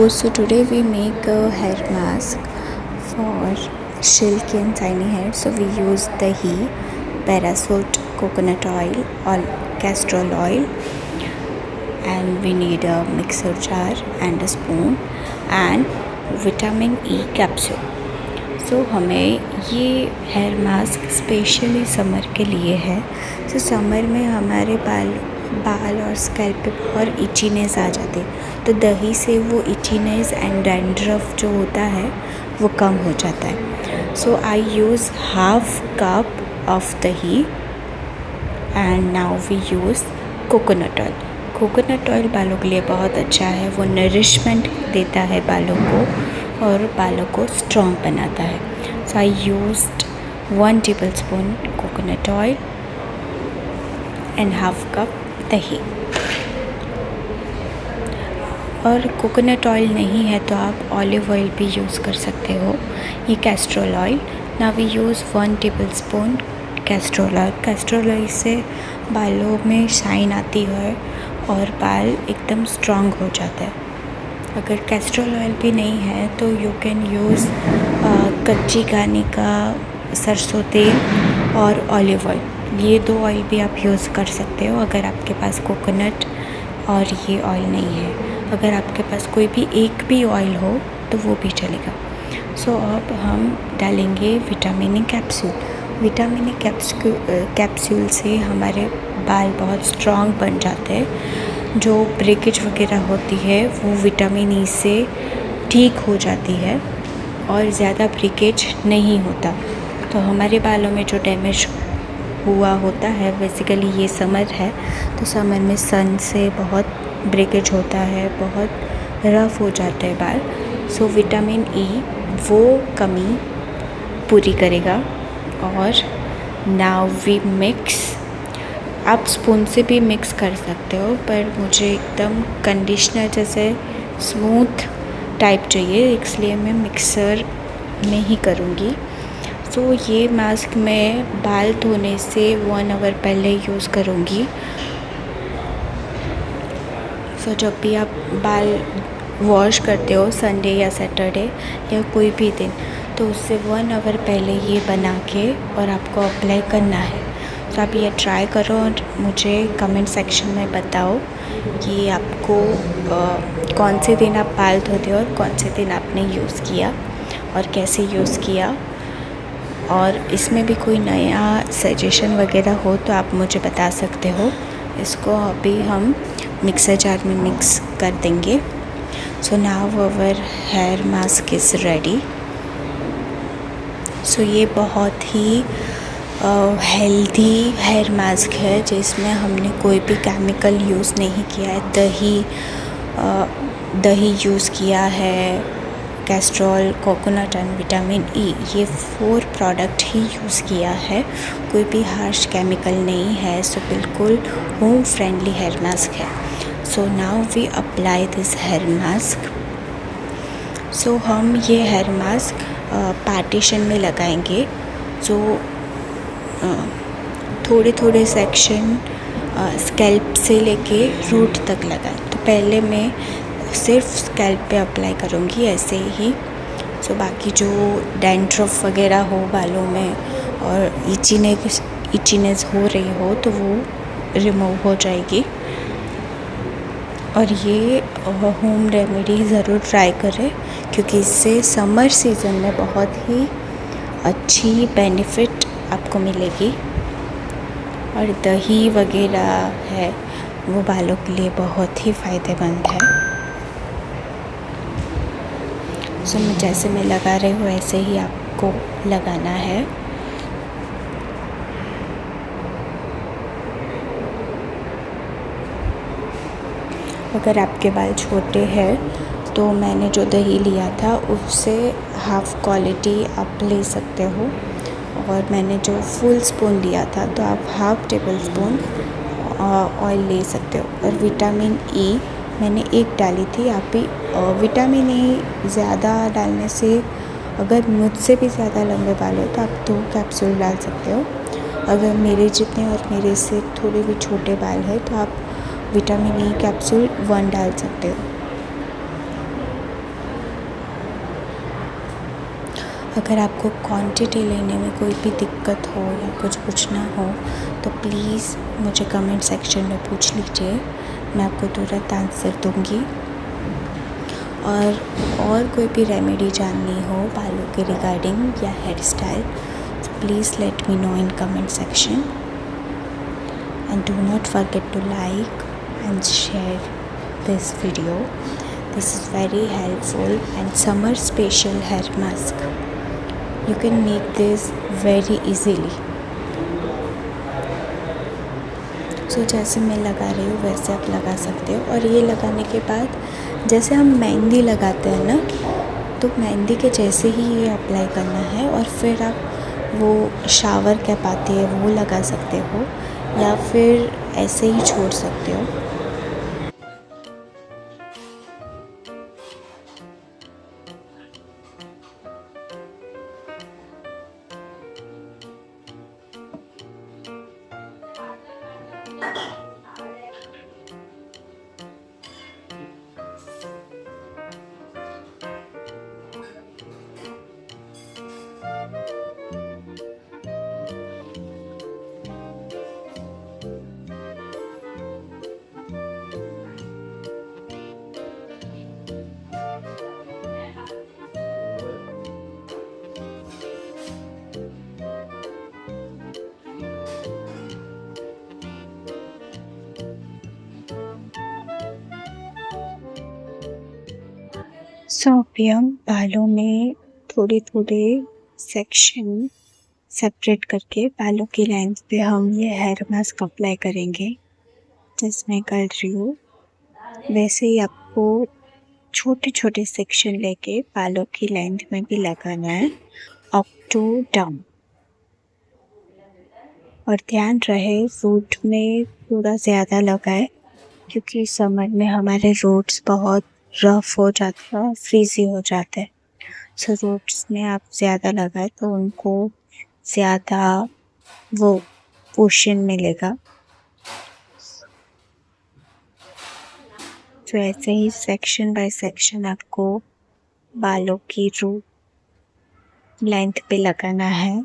So today we make a hair mask for silky and shiny hair. So we use dahi, parasol, coconut oil or castor oil, and we need a mixer jar and a spoon and vitamin E capsule. So हमें ये hair mask specially summer के लिए है. तो summer में हमारे बाल और स्कैल्प पे बहुत इचीनेस आ जाती है, तो दही से वो इचीनेस एंड डैंड्रफ जो होता है वो कम हो जाता है. So I use half cup of dahi and now we use coconut oil. Coconut oil बालों के लिए बहुत अच्छा है. वो नरिशमेंट देता है बालों को और बालों को स्ट्रॉन्ग बनाता है. So I used 1 tablespoon coconut oil and half cup दही. और कोकोनट ऑयल नहीं है तो आप ऑलिव ऑयल भी यूज़ कर सकते हो. ये castor oil. Now we use 1 tablespoon castor oil. Castor oil से बालों में शाइन आती है और बाल एकदम स्ट्रॉन्ग हो जाता है. अगर कैस्ट्रोल ऑयल भी नहीं है तो यू कैन यूज़ कच्ची घानी का सरसों तेल और ऑलिव ऑयल. ये 2 ऑयल भी आप यूज़ कर सकते हो अगर आपके पास कोकोनट और ये ऑयल नहीं है. अगर आपके पास कोई भी एक भी ऑयल हो तो वो भी चलेगा. सो अब हम डालेंगे vitamin E capsule. Vitamin E capsule से हमारे बाल बहुत स्ट्रॉन्ग बन जाते हैं. जो ब्रेकेज वगैरह होती है वो विटामिन ई से ठीक हो जाती है और ज़्यादा ब्रेकेज नहीं होता. तो हमारे बालों में जो डैमेज हुआ होता है, बेसिकली ये समर है तो समर में सन से बहुत ब्रेकेज होता है, बहुत रफ़ हो जाते हैं बाल. सो विटामिन ई वो कमी पूरी करेगा. और नाउ वी मिक्स. आप स्पून से भी मिक्स कर सकते हो, पर मुझे एकदम कंडीशनर जैसे स्मूथ टाइप चाहिए, इसलिए मैं मिक्सर में ही करूँगी. सो ये मास्क मैं बाल धोने से 1 आवर पहले यूज़ करूँगी. सो जब भी आप बाल वॉश करते हो संडे या सैटरडे या कोई भी दिन, तो उससे 1 आवर पहले ये बना के और आपको अप्लाई करना है. तो आप ये ट्राई करो और मुझे कमेंट सेक्शन में बताओ कि आपको कौन से दिन आप बाल धोते हो और कौन से दिन आपने यूज़ किया और कैसे यूज़ किया. और इसमें भी कोई नया सजेशन वगैरह हो तो आप मुझे बता सकते हो. इसको अभी हम मिक्सर जार में मिक्स कर देंगे. So now our hair mask is ready. So ये बहुत ही हेल्दी हेयर मास्क है जिसमें हमने कोई भी केमिकल यूज़ नहीं किया है. दही यूज़ किया है, Castrol, coconut and vitamin E, ये 4 प्रोडक्ट ही यूज़ किया है. कोई भी हार्श केमिकल नहीं है. सो बिल्कुल होम फ्रेंडली हेयर मास्क है. So now we apply this hair mask. So हम ये हेयर मास्क पार्टीशन में लगाएंगे. जो थोड़े थोड़े सेक्शन स्कैल्प से लेके रूट तक लगाएं. तो पहले मैं सिर्फ स्कैल्प पे अप्लाई करूँगी ऐसे ही. सो बाकी जो डैंड्रफ वगैरह हो बालों में और इचीनेस हो रही हो तो वो रिमूव हो जाएगी. और ये होम रेमेडी ज़रूर ट्राई करें क्योंकि इससे समर सीज़न में बहुत ही अच्छी बेनिफिट आपको मिलेगी. और दही वगैरह है वो बालों के लिए बहुत ही फ़ायदेमंद है. सो जैसे मैं लगा रही हूँ ऐसे ही आपको लगाना है. अगर आपके बाल छोटे हैं तो मैंने जो दही लिया था उससे हाफ़ क्वालिटी आप ले सकते हो. और मैंने जो फुल स्पून लिया था तो आप हाफ़ टेबल स्पून ऑयल ले सकते हो. और विटामिन ई मैंने 1 डाली थी. आप भी विटामिन ई ज़्यादा डालने से, अगर मुझसे भी ज़्यादा लंबे बाल हो तो आप 2 कैप्सूल डाल सकते हो. अगर मेरे जितने और मेरे से थोड़े भी छोटे बाल हैं तो आप विटामिन ई कैप्सूल 1 डाल सकते हो. अगर आपको क्वांटिटी लेने में कोई भी दिक्कत हो या कुछ पूछना हो तो प्लीज़ मुझे कमेंट सेक्शन में पूछ लीजिए, मैं आपको तुरंत आंसर दूँगी। और कोई भी रेमेडी जाननी हो बालों के रिगार्डिंग या hair style, so please let me know in comment section, and do not forget to like and share this video. This is very helpful and summer special hair mask. You can make this very easily. सो जैसे मैं लगा रही हूँ वैसे आप लगा सकते हो। और ये लगाने के बाद जैसे हम मेहंदी लगाते हैं ना, तो मेहंदी के जैसे ही ये अप्लाई करना है, और फिर आप वो शावर कैप आती है वो लगा सकते हो या फिर ऐसे ही छोड़ सकते हो। सो अभी हम बालों में थोड़े थोड़े सेक्शन सेपरेट करके बालों की लेंथ पे हम ये हेयर मास्क अप्लाई करेंगे। जैसे मैं कर रही हूँ वैसे ही आपको छोटे छोटे सेक्शन लेके बालों की लेंथ में भी लगाना है, अप टू डाउन। और ध्यान रहे रूट में थोड़ा ज़्यादा लगाए, क्योंकि समर में हमारे रूट्स बहुत रफ हो जाते हैं और फ्रीजी हो जाते हैं। सो रूट्स में आप ज़्यादा लगाए तो उनको ज़्यादा वो पोषण मिलेगा। तो ऐसे ही सेक्शन बाय सेक्शन आपको बालों की रूट लेंथ पे लगाना है।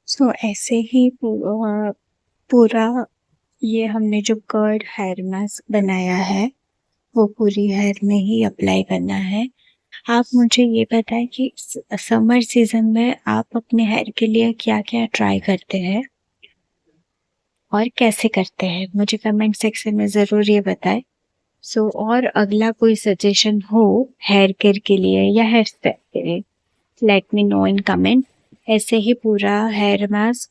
सो ऐसे ही पूरा ये हमने जो कर्ड हेयर मास्क बनाया है वो पूरी हेयर में ही अप्लाई करना है। आप मुझे ये बताएं कि समर सीजन में आप अपने हेयर के लिए क्या क्या ट्राई करते हैं और कैसे करते हैं, मुझे कमेंट सेक्शन में ज़रूर ये बताएं। सो और अगला कोई सजेशन हो हेयर केयर के लिए या हेयर स्टाइल के लिए, let me know in comment. ऐसे ही पूरा हेयर मास्क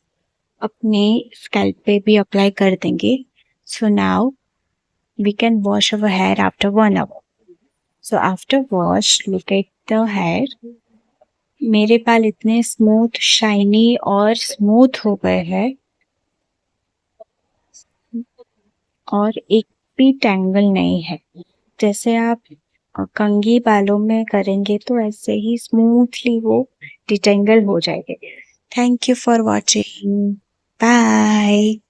अपने स्कैल्प पे भी अप्लाई कर देंगे। So now we can wash our hair after 1 hour. So after wash look at the hair. मेरे बाल इतने स्मूथ, शाइनी और स्मूथ हो गए हैं और एक भी टैंगल नहीं है। जैसे आप कंघी बालों में करेंगे तो ऐसे ही स्मूथली वो डिटेंगल हो जाएंगे। Thank you for watching, bye.